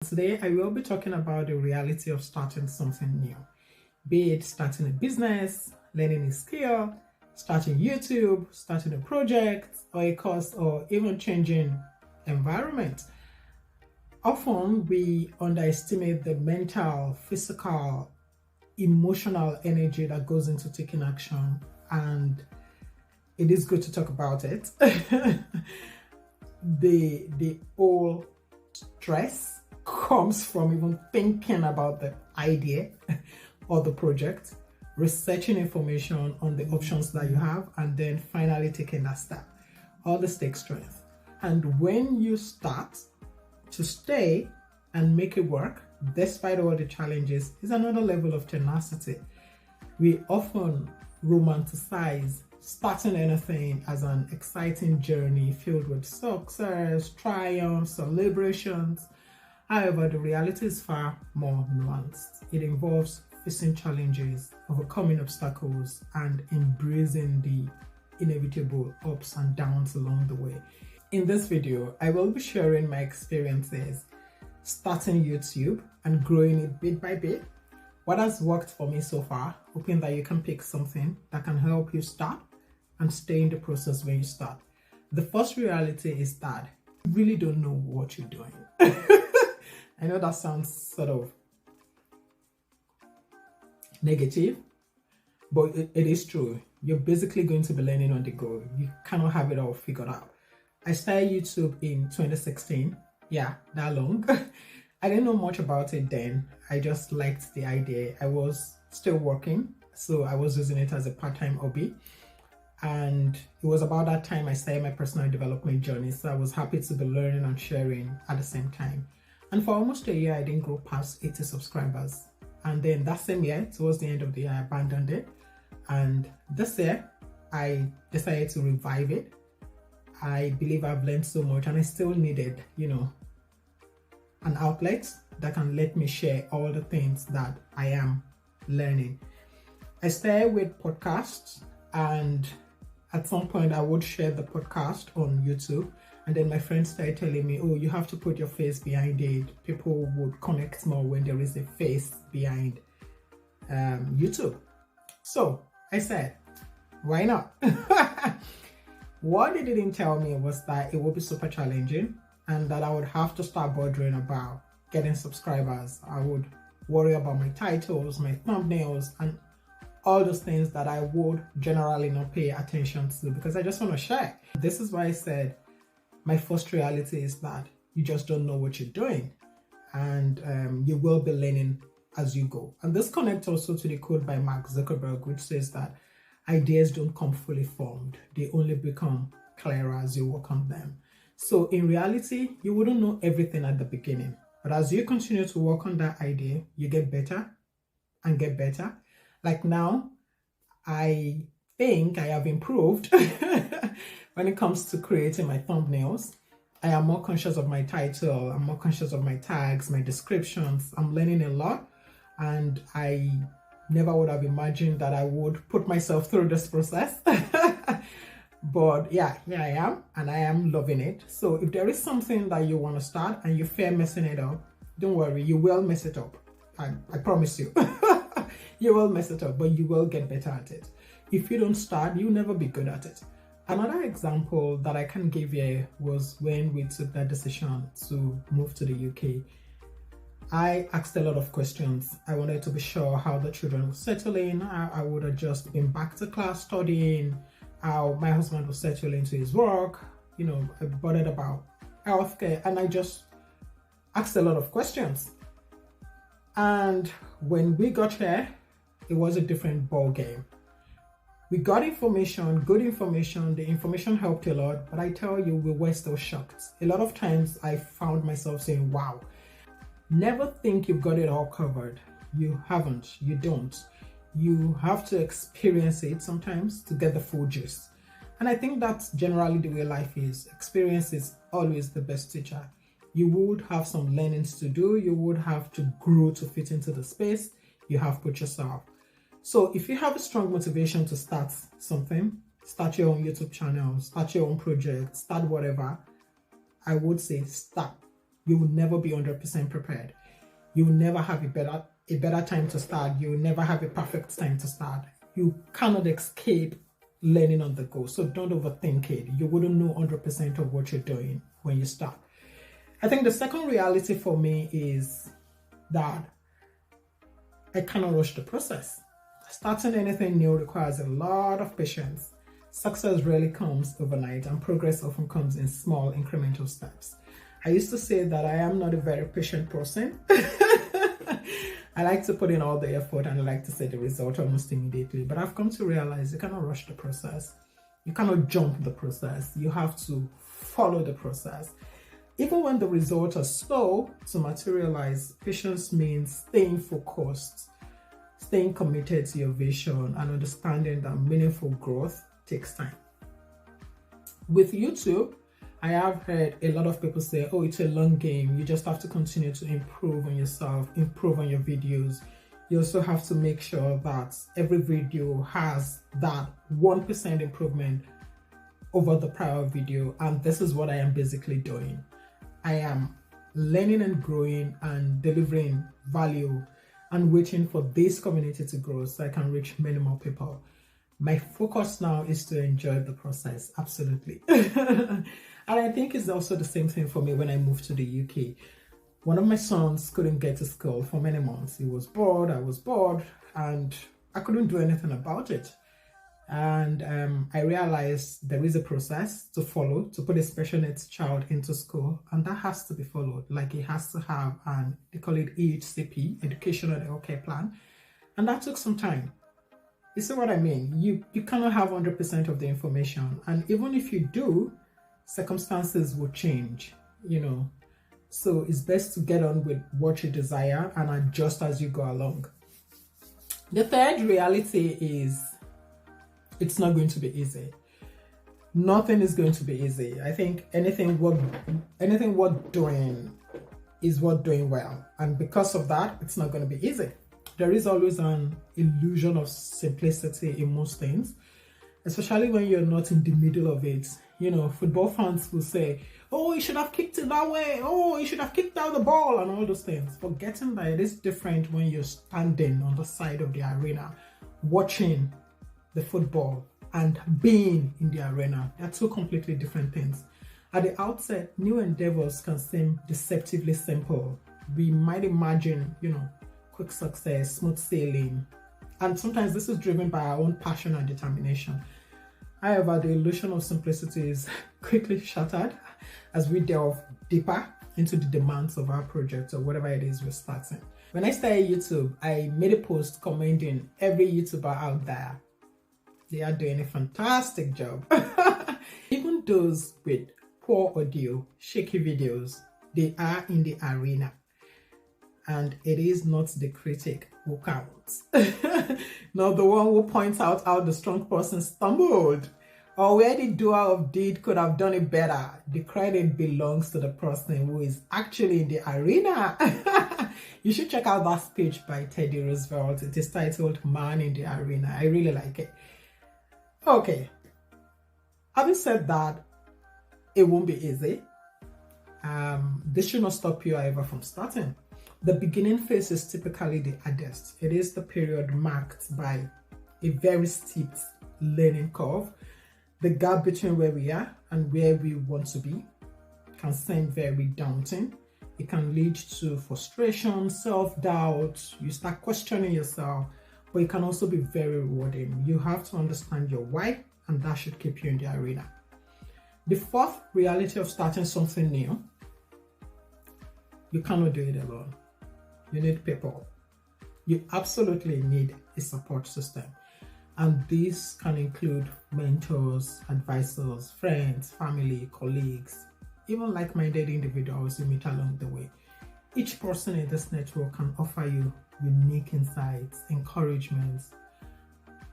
today I will be talking about the reality of starting something new, be it starting a business, learning a skill, starting YouTube, starting a project or a course, or even changing environment. Often we underestimate the mental, physical, emotional energy that goes into taking action, and it is good to talk about it. the whole stress comes from even thinking about the idea or the project, researching information on the options that you have, and then finally taking that step. All this takes strength. And when you start to stay and make it work, despite all the challenges, is another level of tenacity. We often romanticize starting anything as an exciting journey filled with success, triumphs, celebrations. However, the reality is far more nuanced. It involves facing challenges, overcoming obstacles, and embracing the inevitable ups and downs along the way. In this video, I will be sharing my experiences starting YouTube and growing it bit by bit, what has worked for me so far, hoping that you can pick something that can help you start and stay in the process when you start. The first reality is that you really don't know what you're doing. I know that sounds sort of negative, but it is true. You're basically going to be learning on the go. You cannot have it all figured out. I started YouTube in 2016. Yeah, that long. I didn't know much about it then. I just liked the idea. I was still working, so I was using it as a part-time hobby. And it was about that time I started my personal development journey, so I was happy to be learning and sharing at the same time. And for almost a year, I didn't grow past 80 subscribers. And then that same year, towards the end of the year, I abandoned it. And this year, I decided to revive it. I believe I've learned so much, and I still needed, an outlet that can let me share all the things that I am learning. I started with podcasts, and at some point I would share the podcast on YouTube, and then my friends started telling me, oh, you have to put your face behind it. People would connect more when there is a face behind YouTube. So I said, why not? What they didn't tell me was that it would be super challenging and that I would have to start bothering about getting subscribers. I would worry about my titles, my thumbnails, and all those things that I would generally not pay attention to because I just want to share. This is why I said my first reality is that you just don't know what you're doing, and you will be learning as you go. And this connects also to the quote by Mark Zuckerberg, which says that ideas don't come fully formed. They only become clearer as you work on them. So in reality, you wouldn't know everything at the beginning. But as you continue to work on that idea, you get better and get better. Like now, I think I have improved when it comes to creating my thumbnails. I am more conscious of my title. I'm more conscious of my tags, my descriptions. I'm learning a lot. And I never would have imagined that I would put myself through this process. But yeah, here I am, and I am loving it. So if there is something that you want to start and you fear messing it up, don't worry, you will mess it up. I promise you. You will mess it up, but you will get better at it. If you don't start, you'll never be good at it. Another example that I can give you was when we took that decision to move to the UK. I asked a lot of questions. I wanted to be sure how the children would settle in, how I would have just been back to class studying, how my husband would settle into his work, I bothered about healthcare, and I just asked a lot of questions. And when we got here, it was a different ball game. We got information, good information. The information helped a lot, but I tell you, we were still shocked. A lot of times I found myself saying, wow, never think you've got it all covered. You haven't, you don't. You have to experience it sometimes to get the full gist. And I think that's generally the way life is. Experience is always the best teacher. You would have some learnings to do. You would have to grow to fit into the space you have put yourself. So if you have a strong motivation to start something, start your own YouTube channel, start your own project, start whatever, I would say start. you will never be 100% prepared. You will never have a better time to start. You will never have a perfect time to start. You cannot escape learning on the go. So don't overthink it. You wouldn't know 100% of what you're doing when you start. I think the second reality for me is that I cannot rush the process. Starting anything new requires a lot of patience. Success rarely comes overnight, and progress often comes in small incremental steps. I used to say that I am not a very patient person. I like to put in all the effort and I like to see the result almost immediately. But I've come to realize you cannot rush the process. You cannot jump the process. You have to follow the process. Even when the results are slow to materialize, patience means staying focused, staying committed to your vision, and understanding that meaningful growth takes time. With YouTube, I have heard a lot of people say, oh, it's a long game. You just have to continue to improve on yourself, improve on your videos. You also have to make sure that every video has that 1% improvement over the prior video. And this is what I am basically doing. I am learning and growing and delivering value and waiting for this community to grow so I can reach many more people. My focus now is to enjoy the process, absolutely. And I think it's also the same thing for me when I moved to the UK. One of my sons couldn't get to school for many months. He was bored, I was bored, and I couldn't do anything about it. And I realized there is a process to follow to put a special needs child into school, and that has to be followed. Like, it has to have they call it EHCP, Educational Healthcare Plan, and that took some time. You see what I mean? You cannot have 100% of the information, and even if you do, circumstances will change, so it's best to get on with what you desire and adjust as you go along. The third reality is it's not going to be easy. Nothing is going to be easy. I think anything worth doing is worth doing well, and because of that, it's not going to be easy. There is always an illusion of simplicity in most things, especially when you're not in the middle of it. Football fans will say, oh, you should have kicked it that way. Oh, you should have kicked out the ball and all those things. Forgetting that it is different when you're standing on the side of the arena, watching the football and being in the arena. They're two completely different things. At the outset, new endeavors can seem deceptively simple. We might imagine, quick success, smooth sailing, and sometimes this is driven by our own passion and determination. However, the illusion of simplicity is quickly shattered as we delve deeper into the demands of our project or whatever it is we're starting. When I started YouTube, I made a post commending every YouTuber out there. They are doing a fantastic job. Even those with poor audio, shaky videos, they are in the arena. And it is not the critic who counts, not the one who points out how the strong person stumbled or where the doer of deed could have done it better. The credit belongs to the person who is actually in the arena. You should check out that speech by Teddy Roosevelt. It is titled Man in the Arena. I really like it. Okay, having said that, it won't be easy. This should not stop you, however, from starting. The beginning phase is typically the hardest. It is the period marked by a very steep learning curve. The gap between where we are and where we want to be can seem very daunting. It can lead to frustration, self-doubt. You start questioning yourself, but it can also be very rewarding. You have to understand your why, and that should keep you in the arena. The fourth reality of starting something new: you cannot do it alone. You need people. You absolutely need a support system. And this can include mentors, advisors, friends, family, colleagues, even like-minded individuals you meet along the way. Each person in this network can offer you unique insights, encouragements,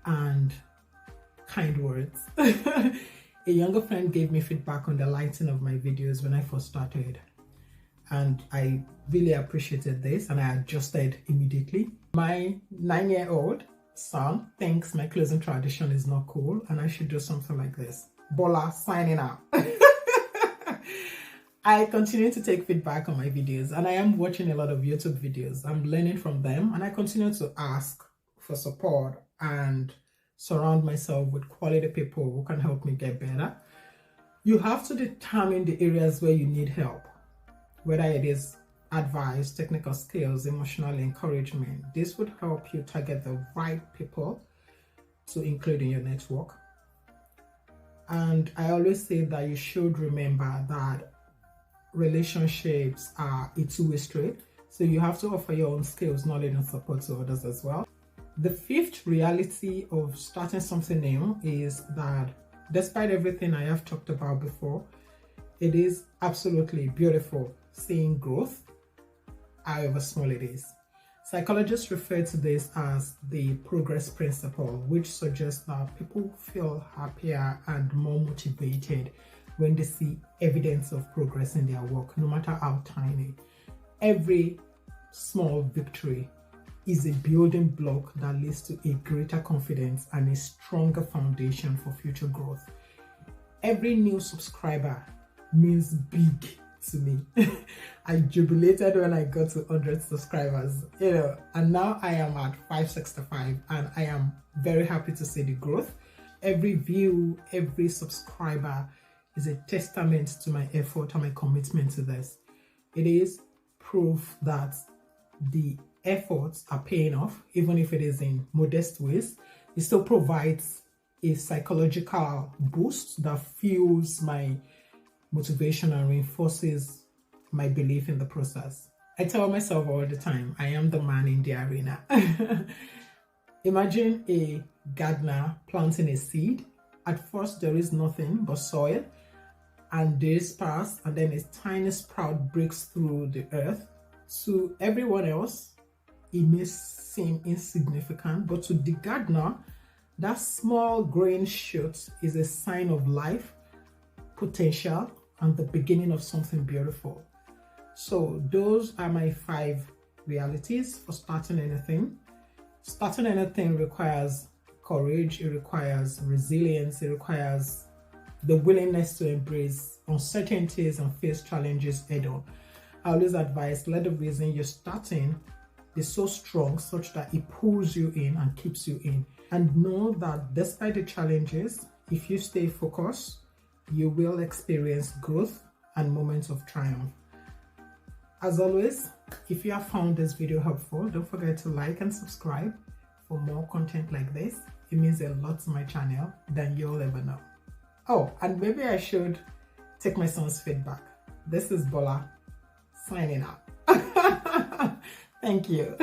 and kind words. A younger friend gave me feedback on the lighting of my videos when I first started, and I really appreciated this, and I adjusted immediately. My 9-year-old son thinks my closing tradition is not cool and I should do something like this. Bola signing out. I continue to take feedback on my videos, and I am watching a lot of YouTube videos. I'm learning from them, and I continue to ask for support and surround myself with quality people who can help me get better. You have to determine the areas where you need help, whether it is advice, technical skills, emotional encouragement. This would help you target the right people to include in your network. And I always say that you should remember that relationships are a two-way street, so you have to offer your own skills, knowledge, and support to others as well. The fifth reality of starting something new is that despite everything I have talked about before, it is absolutely beautiful seeing growth, however small it is. Psychologists refer to this as the progress principle, which suggests that people feel happier and more motivated when they see evidence of progress in their work, no matter how tiny. Every small victory is a building block that leads to a greater confidence and a stronger foundation for future growth. Every new subscriber means big to me. I jubilated when I got to 100 subscribers, and now I am at 565, and I am very happy to see the growth. Every view, every subscriber is a testament to my effort and my commitment to this. It is proof that the efforts are paying off, even if it is in modest ways. It still provides a psychological boost that fuels my motivation and reinforces my belief in the process. I tell myself all the time, I am the man in the arena. Imagine a gardener planting a seed. At first, there is nothing but soil, and days pass, and then a tiny sprout breaks through the earth. To everyone else, it may seem insignificant, but to the gardener, that small growing shoot is a sign of life, potential, and the beginning of something beautiful. So those are my 5 realities for starting anything. Starting anything requires courage, it requires resilience, it requires the willingness to embrace uncertainties and face challenges head on. I always advise, let the reason you're starting be so strong such that it pulls you in and keeps you in. And know that despite the challenges, if you stay focused, you will experience growth and moments of triumph. As always, if you have found this video helpful, don't forget to like and subscribe for more content like this. It means a lot to my channel than you'll ever know. Oh, and maybe I should take my son's feedback. This is Bola signing out. Thank you.